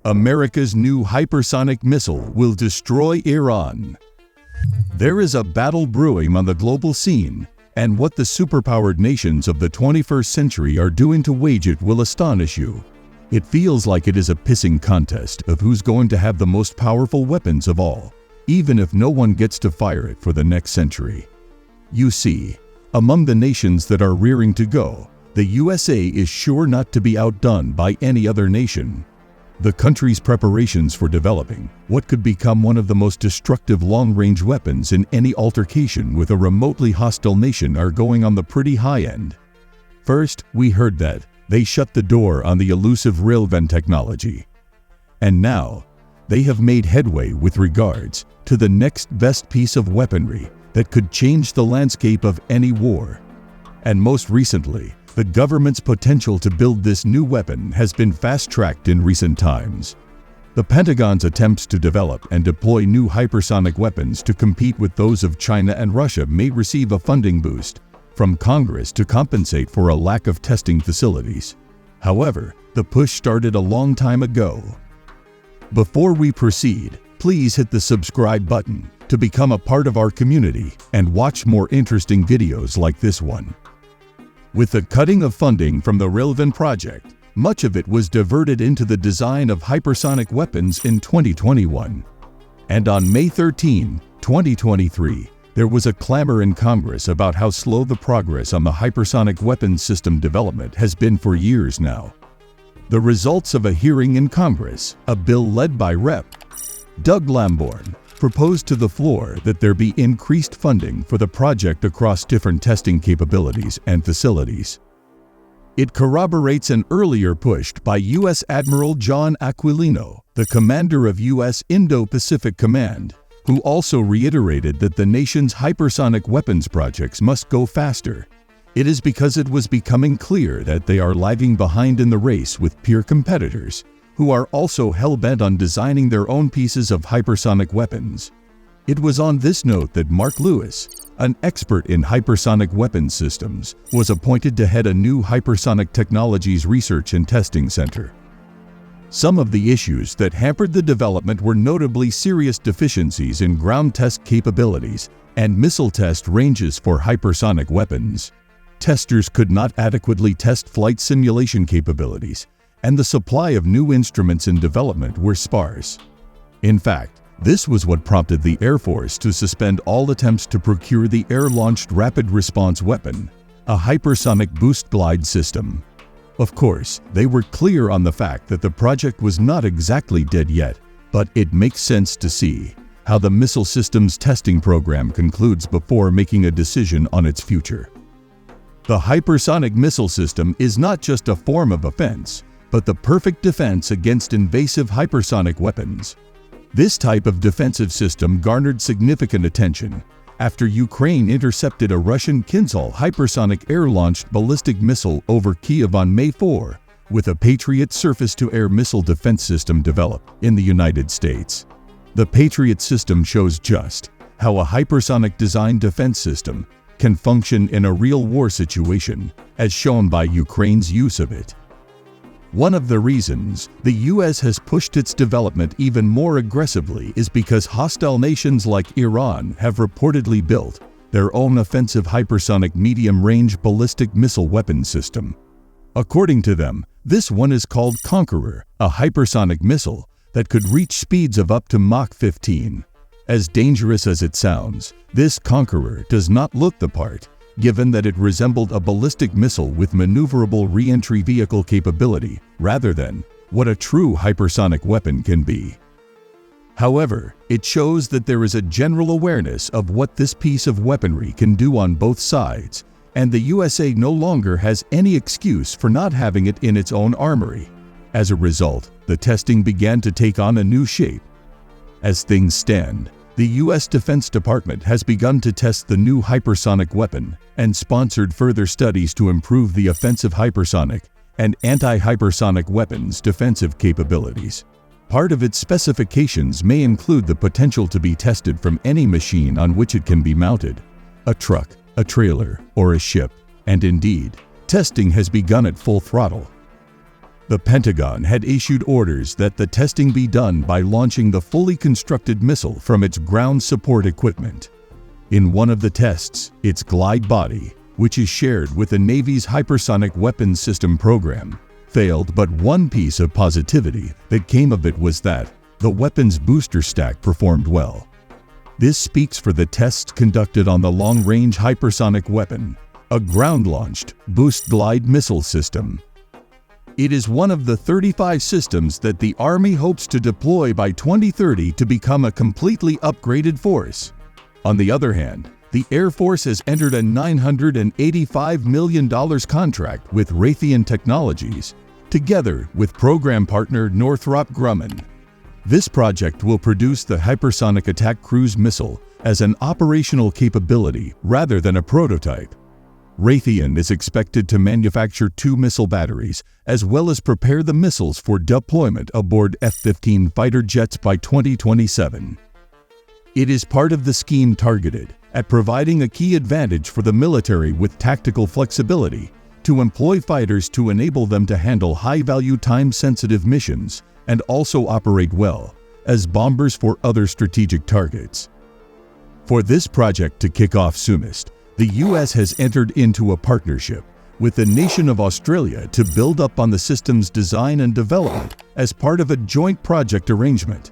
America's new hypersonic missile will destroy Iran. There is a battle brewing on the global scene, and what the superpowered nations of the 21st century are doing to wage it will astonish you. It feels like it is a pissing contest of who's going to have the most powerful weapons of all, even if no one gets to fire it for the next century. You see, among the nations that are rearing to go, the USA is sure not to be outdone by any other nation. The country's preparations for developing what could become one of the most destructive long-range weapons in any altercation with a remotely hostile nation are going on the pretty high end. First, we heard that they shut the door on the elusive railgun technology. And now, they have made headway with regards to the next best piece of weaponry that could change the landscape of any war. And most recently, the government's potential to build this new weapon has been fast-tracked in recent times. The Pentagon's attempts to develop and deploy new hypersonic weapons to compete with those of China and Russia may receive a funding boost from Congress to compensate for a lack of testing facilities. However, the push started a long time ago. Before we proceed, please hit the subscribe button to become a part of our community and watch more interesting videos like this one. With the cutting of funding from the Railgun project, much of it was diverted into the design of hypersonic weapons in 2021. And on May 13, 2023, there was a clamor in Congress about how slow the progress on the hypersonic weapons system development has been for years now. The results of a hearing in Congress, a bill led by Rep. Doug Lamborn, proposed to the floor that there be increased funding for the project across different testing capabilities and facilities. It corroborates an earlier push by U.S. Admiral John Aquilino, the commander of U.S. Indo-Pacific Command, who also reiterated that the nation's hypersonic weapons projects must go faster. It is because it was becoming clear that they are lagging behind in the race with peer competitors, who are also hell-bent on designing their own pieces of hypersonic weapons. It was on this note that Mark Lewis, an expert in hypersonic weapons systems, was appointed to head a new hypersonic technologies research and testing center. Some of the issues that hampered the development were notably serious deficiencies in ground test capabilities and missile test ranges for hypersonic weapons. Testers could not adequately test flight simulation capabilities, and the supply of new instruments in development were sparse. In fact, this was what prompted the Air Force to suspend all attempts to procure the air-launched rapid response weapon, a hypersonic boost glide system. Of course, they were clear on the fact that the project was not exactly dead yet, but it makes sense to see how the missile systems testing program concludes before making a decision on its future. The hypersonic missile system is not just a form of offense, but the perfect defense against invasive hypersonic weapons. This type of defensive system garnered significant attention after Ukraine intercepted a Russian Kinzhal hypersonic air-launched ballistic missile over Kyiv on May 4, with a Patriot surface-to-air missile defense system developed in the United States. The Patriot system shows just how a hypersonic-designed defense system can function in a real war situation, as shown by Ukraine's use of it. One of the reasons the U.S. has pushed its development even more aggressively is because hostile nations like Iran have reportedly built their own offensive hypersonic medium-range ballistic missile weapon system. According to them, this one is called Conqueror, a hypersonic missile that could reach speeds of up to Mach 15. As dangerous as it sounds, this Conqueror does not look the part, given that it resembled a ballistic missile with maneuverable re-entry vehicle capability, rather than what a true hypersonic weapon can be. However, it shows that there is a general awareness of what this piece of weaponry can do on both sides, and the USA no longer has any excuse for not having it in its own armory. As a result, the testing began to take on a new shape. As things stand, the U.S. Defense Department has begun to test the new hypersonic weapon and sponsored further studies to improve the offensive hypersonic and anti-hypersonic weapons' defensive capabilities. Part of its specifications may include the potential to be tested from any machine on which it can be mounted, a truck, a trailer, or a ship, and indeed, testing has begun at full throttle. The Pentagon had issued orders that the testing be done by launching the fully constructed missile from its ground support equipment. In one of the tests, its glide body, which is shared with the Navy's Hypersonic Weapons System program, failed, but one piece of positivity that came of it was that the weapon's booster stack performed well. This speaks for the tests conducted on the long-range hypersonic weapon, a ground-launched boost glide missile system. It is one of the 35 systems that the Army hopes to deploy by 2030 to become a completely upgraded force. On the other hand, the Air Force has entered a $985 million contract with Raytheon Technologies, together with program partner Northrop Grumman. This project will produce the Hypersonic Attack Cruise Missile as an operational capability rather than a prototype. Raytheon is expected to manufacture 2 missile batteries, as well as prepare the missiles for deployment aboard F-15 fighter jets by 2027. It is part of the scheme targeted at providing a key advantage for the military with tactical flexibility to employ fighters to enable them to handle high-value time-sensitive missions and also operate well as bombers for other strategic targets. For this project to kick off soonest, the U.S. has entered into a partnership with the nation of Australia to build up on the system's design and development as part of a joint project arrangement.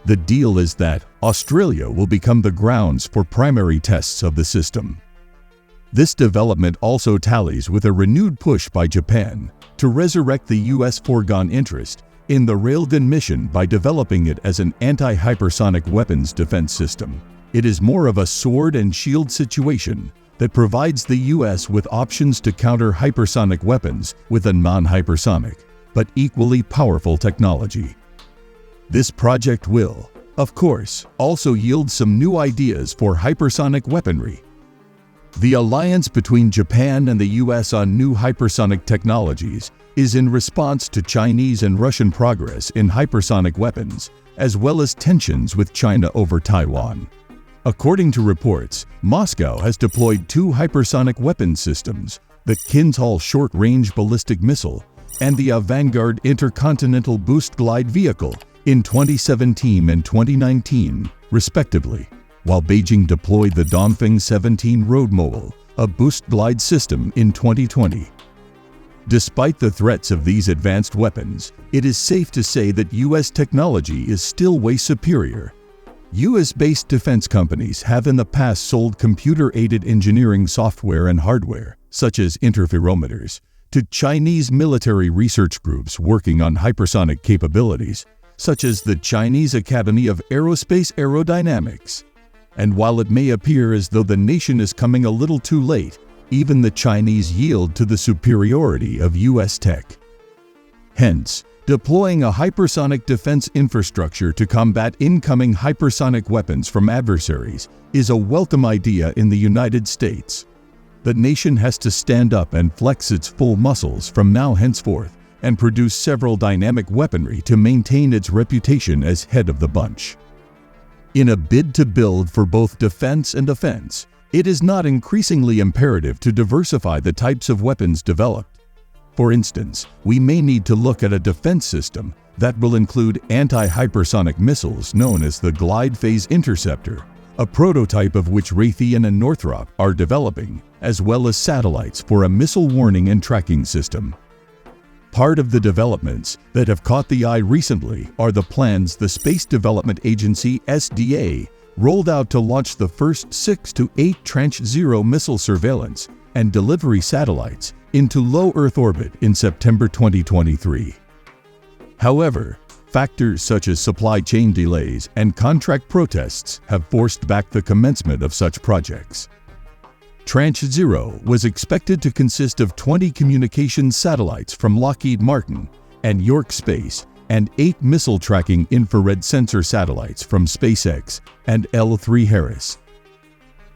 The deal is that Australia will become the grounds for primary tests of the system. This development also tallies with a renewed push by Japan to resurrect the U.S. foregone interest in the Railgun mission by developing it as an anti-hypersonic weapons defense system. It is more of a sword and shield situation that provides the U.S. with options to counter hypersonic weapons with a non-hypersonic, but equally powerful technology. This project will, of course, also yield some new ideas for hypersonic weaponry. The alliance between Japan and the U.S. on new hypersonic technologies is in response to Chinese and Russian progress in hypersonic weapons, as well as tensions with China over Taiwan. According to reports, Moscow has deployed 2 hypersonic weapon systems, the Kinzhal short-range ballistic missile and the Vanguard intercontinental boost glide vehicle, in 2017 and 2019, respectively, while Beijing deployed the Dongfeng 17 road mobile, a boost glide system, in 2020. Despite the threats of these advanced weapons, it is safe to say that U.S. technology is still way superior. U.S.-based defense companies have in the past sold computer-aided engineering software and hardware, such as interferometers, to Chinese military research groups working on hypersonic capabilities, such as the Chinese Academy of Aerospace Aerodynamics. And while it may appear as though the nation is coming a little too late, even the Chinese yield to the superiority of U.S. tech. Hence, deploying a hypersonic defense infrastructure to combat incoming hypersonic weapons from adversaries is a welcome idea in the United States. The nation has to stand up and flex its full muscles from now henceforth and produce several dynamic weaponry to maintain its reputation as head of the bunch. In a bid to build for both defense and offense, it is not increasingly imperative to diversify the types of weapons developed. For instance, we may need to look at a defense system that will include anti-hypersonic missiles known as the Glide Phase Interceptor, a prototype of which Raytheon and Northrop are developing, as well as satellites for a missile warning and tracking system. Part of the developments that have caught the eye recently are the plans the Space Development Agency (SDA) rolled out to launch the first 6 to 8 Tranche 0 missile surveillance and delivery satellites into low Earth orbit in September 2023. However, factors such as supply chain delays and contract protests have forced back the commencement of such projects. Tranche 0 was expected to consist of 20 communications satellites from Lockheed Martin and York Space and 8 missile tracking infrared sensor satellites from SpaceX and L3 Harris.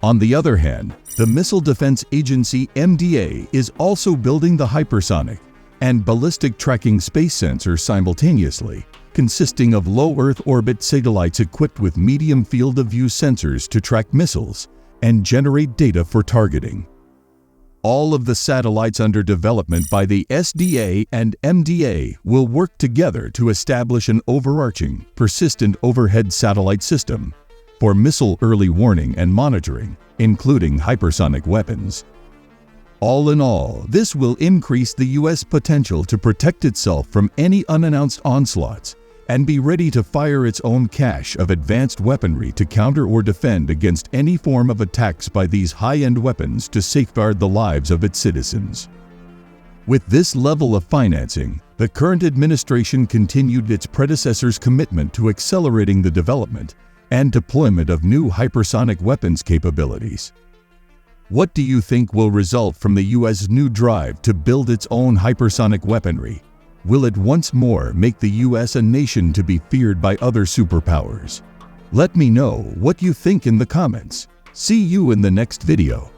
On the other hand, the Missile Defense Agency (MDA) is also building the hypersonic and ballistic tracking space sensor simultaneously, consisting of low Earth orbit satellites equipped with medium field of view sensors to track missiles and generate data for targeting. All of the satellites under development by the SDA and MDA will work together to establish an overarching, persistent overhead satellite system for missile early warning and monitoring, including hypersonic weapons. All in all, this will increase the U.S. potential to protect itself from any unannounced onslaughts and be ready to fire its own cache of advanced weaponry to counter or defend against any form of attacks by these high-end weapons to safeguard the lives of its citizens. With this level of financing, the current administration continued its predecessor's commitment to accelerating the development and deployment of new hypersonic weapons capabilities. What do you think will result from the U.S.'s new drive to build its own hypersonic weaponry? Will it once more make the U.S. a nation to be feared by other superpowers? Let me know what you think in the comments. See you in the next video.